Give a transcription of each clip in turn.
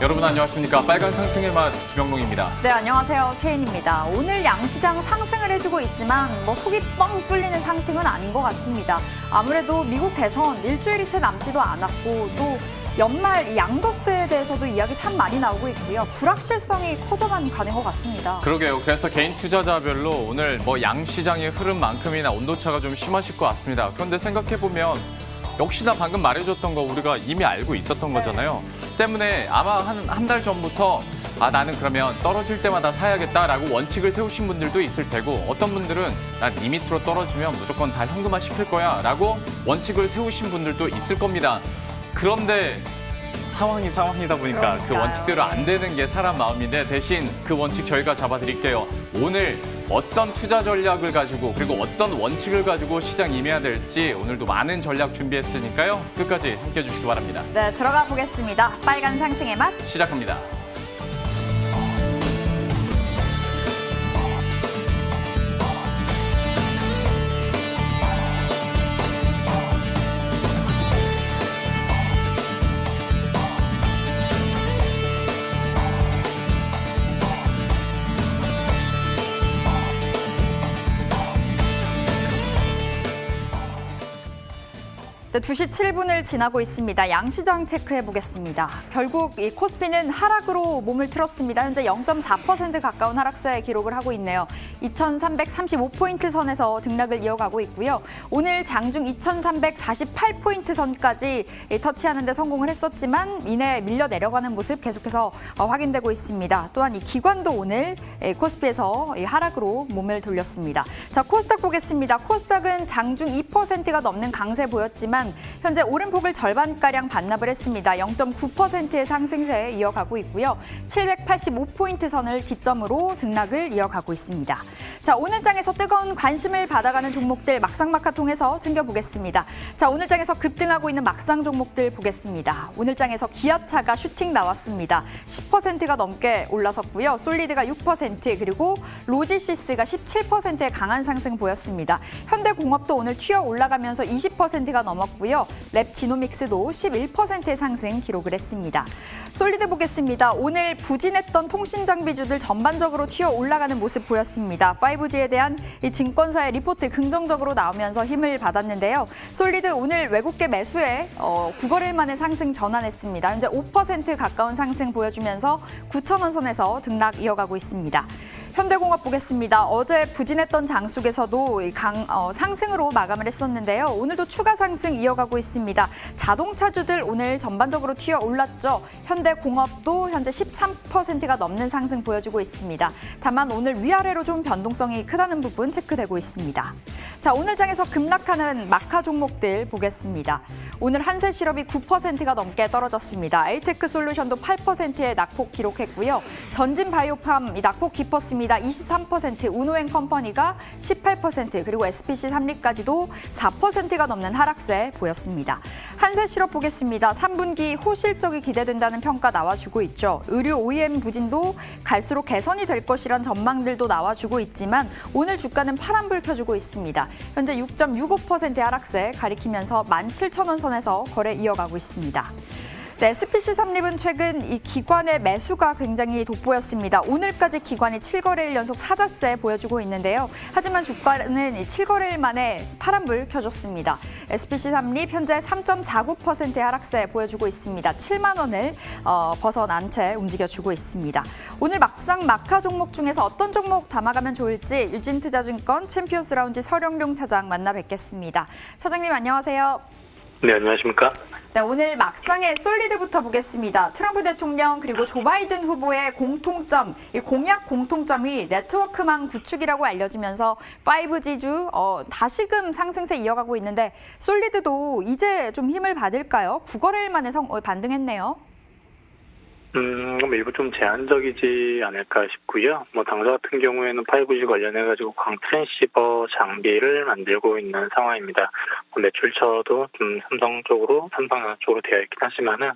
여러분 안녕하십니까. 빨간 상승의 맛 김영롱입니다. 네, 안녕하세요. 최인입니다. 오늘 양시장 상승을 해주고 있지만 속이 뻥 뚫리는 상승은 아닌 것 같습니다. 아무래도 미국 대선 일주일이 채 남지도 않았고 또 연말 이 양도세에 대해서도 이야기 참 많이 나오고 있고요. 불확실성이 커져만 가는 것 같습니다. 그러게요. 그래서 개인 투자자별로 오늘 양시장의 흐름만큼이나 온도차가 좀 심하실 것 같습니다. 그런데 생각해보면 역시나 방금 말해줬던 거 우리가 이미 알고 있었던 거잖아요. 때문에 아마 한 달 전부터 나는 그러면 떨어질 때마다 사야겠다라고 원칙을 세우신 분들도 있을 테고 어떤 분들은 난 이 밑으로 떨어지면 무조건 다 현금화 시킬 거야 라고 원칙을 세우신 분들도 있을 겁니다. 그런데 상황이다 보니까 그러니까요. 그 원칙대로 안 되는 게 사람 마음인데 대신 그 원칙 저희가 잡아드릴게요. 오늘 어떤 투자 전략을 가지고 그리고 어떤 원칙을 가지고 시장 임해야 될지 오늘도 많은 전략 준비했으니까요. 끝까지 함께해 주시기 바랍니다. 네, 들어가 보겠습니다. 빨간 상승의 맛 시작합니다. 네, 2시 7분을 지나고 있습니다. 양시장 체크해 보겠습니다. 결국 이 코스피는 하락으로 몸을 틀었습니다. 현재 0.4% 가까운 하락세 기록을 하고 있네요. 2,335포인트 선에서 등락을 이어가고 있고요. 오늘 장중 2,348포인트 선까지 터치하는 데 성공을 했었지만 이내 밀려 내려가는 모습 계속해서 확인되고 있습니다. 또한 이 기관도 오늘 코스피에서 하락으로 몸을 돌렸습니다. 자, 코스닥 보겠습니다. 코스닥은 장중 2%가 넘는 강세 보였지만 현재 오름폭을 절반가량 반납을 했습니다. 0.9%의 상승세에 이어가고 있고요. 785포인트 선을 기점으로 등락을 이어가고 있습니다. 자, 오늘 장에서 뜨거운 관심을 받아가는 종목들 막상막하 통해서 챙겨보겠습니다. 자, 오늘 장에서 급등하고 있는 막상 종목들 보겠습니다. 오늘 장에서 기아차가 슈팅 나왔습니다. 10%가 넘게 올라섰고요. 솔리드가 6% 그리고 로지시스가 17%의 강한 상승 보였습니다. 현대공업도 오늘 튀어 올라가면서 20%가 넘었고요. 랩지노믹스도 11%의 상승 기록을 했습니다. 솔리드 보겠습니다. 오늘 부진했던 통신장비주들 전반적으로 튀어 올라가는 모습 보였습니다. 5G에 대한 이 증권사의 리포트 긍정적으로 나오면서 힘을 받았는데요. 솔리드 오늘 외국계 매수에 9거래일 만에 상승 전환했습니다. 현재 5% 가까운 상승 보여주면서 9,000원 선에서 등락 이어가고 있습니다. 현대공업 보겠습니다. 어제 부진했던 장 속에서도 상승으로 마감을 했었는데요. 오늘도 추가 상승 이어가고 있습니다. 자동차주들 오늘 전반적으로 튀어 올랐죠. 현대공업도 현재 13%가 넘는 상승 보여주고 있습니다. 다만 오늘 위아래로 좀 변동성이 크다는 부분 체크되고 있습니다. 자, 오늘 장에서 급락하는 마카 종목들 보겠습니다. 오늘 한세실업이 9%가 넘게 떨어졌습니다. 에이테크 솔루션도 8%의 낙폭 기록했고요. 전진바이오팜 낙폭 깊었습니다. 23%, 우노앤컴퍼니가 18%, 그리고 SPC 삼립까지도 4%가 넘는 하락세 보였습니다. 한세실업 보겠습니다. 3분기 호실적이 기대된다는 평가 나와주고 있죠. 의류 OEM 부진도 갈수록 개선이 될 것이란 전망들도 나와주고 있지만 오늘 주가는 파란불 켜주고 있습니다. 현재 6.65%의 하락세 가리키면서 17,000원 선에서 거래 이어가고 있습니다. 네, SPC 삼립은 최근 이 기관의 매수가 굉장히 돋보였습니다. 오늘까지 기관이 7거래일 연속 사자세 보여주고 있는데요. 하지만 주가는 7거래일 만에 파란불 켜줬습니다. SPC 삼립 현재 3.49%의 하락세 보여주고 있습니다. 7만 원을 벗어난 채 움직여주고 있습니다. 오늘 막상 마카 종목 중에서 어떤 종목 담아가면 좋을지 유진투자증권 챔피언스 라운지 서령룡 차장 만나 뵙겠습니다. 차장님 안녕하세요. 네, 안녕하십니까? 네, 오늘 막상의 솔리드부터 보겠습니다. 트럼프 대통령 그리고 조 바이든 후보의 공통점, 이 공약 공통점이 네트워크망 구축이라고 알려지면서 5G주 다시금 상승세 이어가고 있는데 솔리드도 이제 좀 힘을 받을까요? 9거래일 만에 반등했네요. 일부 좀 제한적이지 않을까 싶고요. 당사 같은 경우에는 5G 관련해가지고 광트랜시버 장비를 만들고 있는 상황입니다. 매출처도 좀 삼성 쪽으로 되어 있긴 하지만은,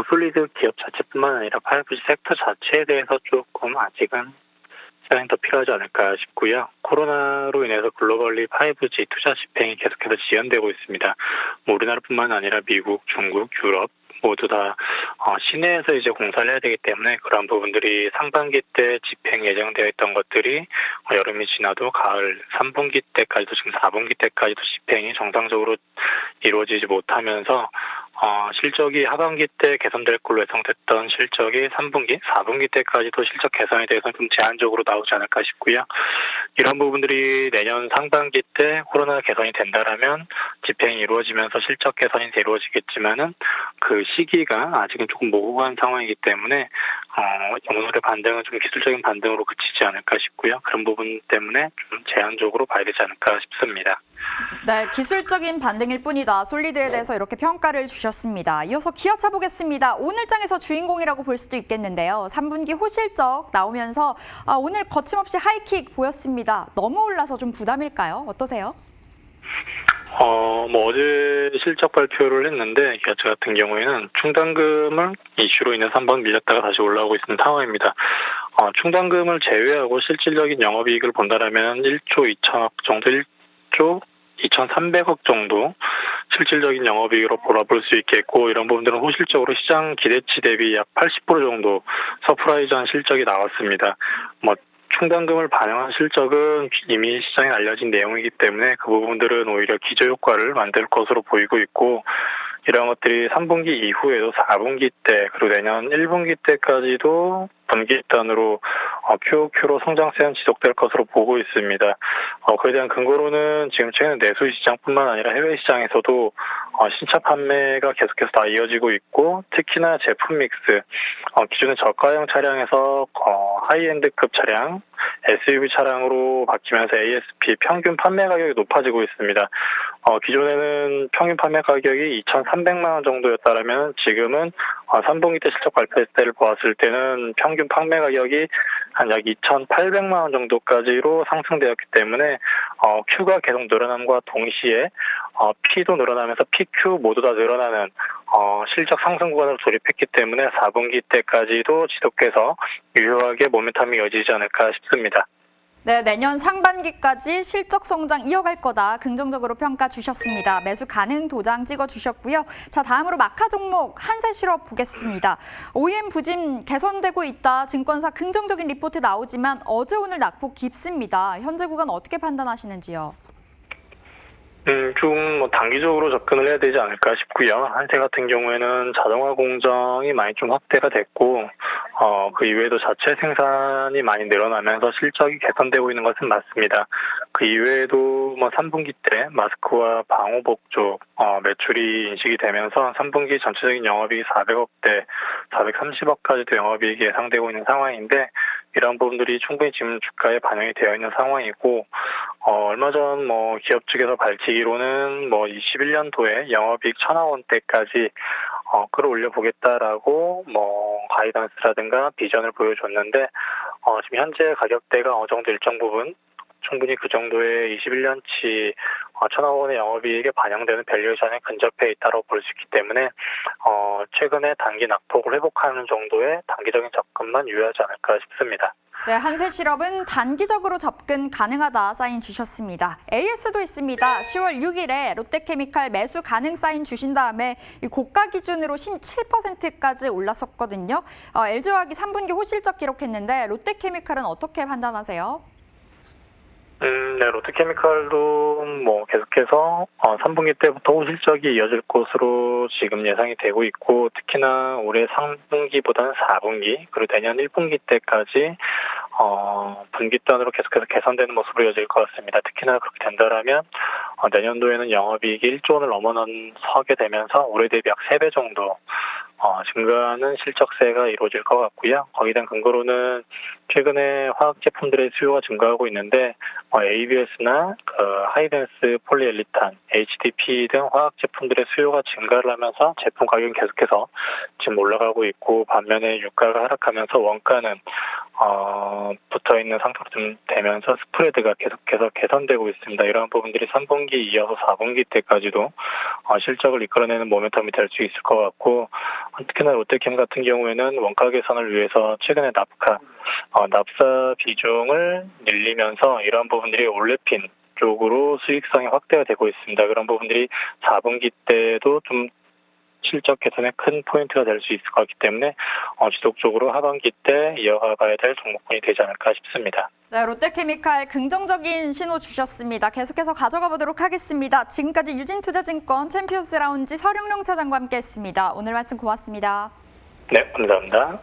솔리드 기업 자체뿐만 아니라 5G 섹터 자체에 대해서 조금 아직은 시간이 더 필요하지 않을까 싶고요. 코로나로 인해서 글로벌리 5G 투자 집행이 계속해서 지연되고 있습니다. 우리나라뿐만 아니라 미국, 중국, 유럽, 모두 다 시내에서 이제 공사를 해야 되기 때문에 그런 부분들이 상반기 때 집행 예정되어 있던 것들이 여름이 지나도 가을 3분기 때까지도 지금 4분기 때까지도 집행이 정상적으로 이루어지지 못하면서 실적이 하반기 때 개선될 걸로 예상됐던 실적이 3분기, 4분기 때까지도 실적 개선에 대해서는 좀 제한적으로 나오지 않을까 싶고요. 이런 부분들이 내년 상반기 때 코로나 개선이 된다라면 집행이 이루어지면서 실적 개선이 이루어지겠지만은 그 시기가 아직은 조금 모호한 상황이기 때문에 오늘의 반등은 좀 기술적인 반등으로 그치지 않을까 싶고요. 그런 부분 때문에 좀 제한적으로 봐야 되지 않을까 싶습니다. 네, 기술적인 반등일 뿐이다. 솔리드에 대해서 이렇게 평가를 주셨습니다. 이어서 기아차 보겠습니다. 오늘 장에서 주인공이라고 볼 수도 있겠는데요. 3분기 호실적 나오면서 오늘 거침없이 하이킥 보였습니다. 너무 올라서 좀 부담일까요? 어떠세요? 어제 실적 발표를 했는데 기아차 같은 경우에는 충당금을 이슈로 인해서 한번 밀렸다가 다시 올라오고 있는 상황입니다. 충당금을 제외하고 실질적인 영업이익을 본다라면 1조 2천억 정도, 1조 2,300억 정도 실질적인 영업이익으로 돌아볼 수 있겠고, 이런 부분들은 호실적으로 시장 기대치 대비 약 80% 정도 서프라이즈한 실적이 나왔습니다. 충당금을 반영한 실적은 이미 시장에 알려진 내용이기 때문에 그 부분들은 오히려 기저효과를 만들 것으로 보이고 있고, 이런 것들이 3분기 이후에도 4분기 때 그리고 내년 1분기 때까지도 분기단으로 QOQ로 성장세는 지속될 것으로 보고 있습니다. 그에 대한 근거로는 지금 최근 내수 시장뿐만 아니라 해외 시장에서도 신차 판매가 계속해서 다 이어지고 있고, 특히나 제품 믹스, 기존의 저가형 차량에서 하이엔드급 차량, SUV 차량으로 바뀌면서 ASP 평균 판매 가격이 높아지고 있습니다. 기존에는 평균 판매 가격이 2,300만 원 정도였다면 지금은 3분기 때 실적 발표했을 때를 보았을 때는 평균 판매 가격이 한 약 2,800만 원 정도까지로 상승되었기 때문에 Q가 계속 늘어남과 동시에 P도 늘어나면서 PQ 모두 다 늘어나는 실적 상승 구간으로 돌입했기 때문에 4분기 때까지도 지속해서 유효하게 모멘텀이 이어지지 않을까 싶습니다. 네, 내년 상반기까지 실적 성장 이어갈 거다 긍정적으로 평가 주셨습니다. 매수 가능 도장 찍어주셨고요. 자, 다음으로 마카 종목 한세실업 보겠습니다. OEM 부진 개선되고 있다. 증권사 긍정적인 리포트 나오지만 어제 오늘 낙폭 깊습니다. 현재 구간 어떻게 판단하시는지요? 좀 단기적으로 접근을 해야 되지 않을까 싶고요. 한세 같은 경우에는 자동화 공정이 많이 좀 확대가 됐고, 그 이외에도 자체 생산이 많이 늘어나면서 실적이 개선되고 있는 것은 맞습니다. 그 이외에도 3분기 때 마스크와 방호복 쪽 매출이 인식이 되면서 3분기 전체적인 영업이익이 400억대, 430억까지도 영업이익이 예상되고 있는 상황인데, 이런 부분들이 충분히 지금 주가에 반영이 되어 있는 상황이고, 얼마 전 기업 측에서 밝히기로는 21년도에 영업이익 1,000억 원대까지 끌어올려 보겠다라고 가이던스라든가 비전을 보여줬는데, 지금 현재 가격대가 어느 정도 일정 부분 충분히 그 정도의 21년치 1,000억 원의 영업이익에 반영되는 밸류에이션에 근접해 있다고 볼 수 있기 때문에 최근에 단기 낙폭을 회복하는 정도의 단기적인 접근만 유효하지 않을까 싶습니다. 네, 한세실업은 단기적으로 접근 가능하다 사인 주셨습니다. AS도 있습니다. 10월 6일에 롯데케미칼 매수 가능 사인 주신 다음에 고가 기준으로 17%까지 올랐었거든요. LG화학이 3분기 호실적 기록했는데 롯데케미칼은 어떻게 판단하세요? 네, 롯데케미칼도 계속해서 3분기 때부터 호실적이 이어질 것으로 지금 예상이 되고 있고, 특히나 올해 3분기보다는 4분기 그리고 내년 1분기 때까지 분기단으로 계속해서 개선되는 모습으로 이어질 것 같습니다. 특히나 그렇게 된다면 내년도에는 영업이익이 1조 원을 넘어서게 되면서 올해 대비 약 3배 정도 증가하는 실적세가 이루어질 것 같고요. 거기에 대한 근거로는 최근에 화학 제품들의 수요가 증가하고 있는데 ABS나 하이덴스 폴리엘리탄, HDP 등 화학 제품들의 수요가 증가를 하면서 제품 가격이 계속해서 지금 올라가고 있고, 반면에 유가가 하락하면서 원가는 붙어있는 상태로 좀 되면서 스프레드가 계속해서 개선되고 있습니다. 이러한 부분들이 3분기 이어서 4분기 때까지도 실적을 이끌어내는 모멘텀이 될 수 있을 것 같고, 특히나 롯데캠 같은 경우에는 원가 개선을 위해서 최근에 납사 비중을 늘리면서 이러한 부분들이 올레핀 쪽으로 수익성이 확대가 되고 있습니다. 그런 부분들이 4분기 때도 좀 실적 개선에 큰 포인트가 될 수 있을 것 같기 때문에 지속적으로 하반기 때 이어가야 될 종목군이 되지 않을까 싶습니다. 네, 롯데케미칼 긍정적인 신호 주셨습니다. 계속해서 가져가 보도록 하겠습니다. 지금까지 유진투자증권 챔피언스 라운지 서령룡 차장과 함께했습니다. 오늘 말씀 고맙습니다. 네, 감사합니다.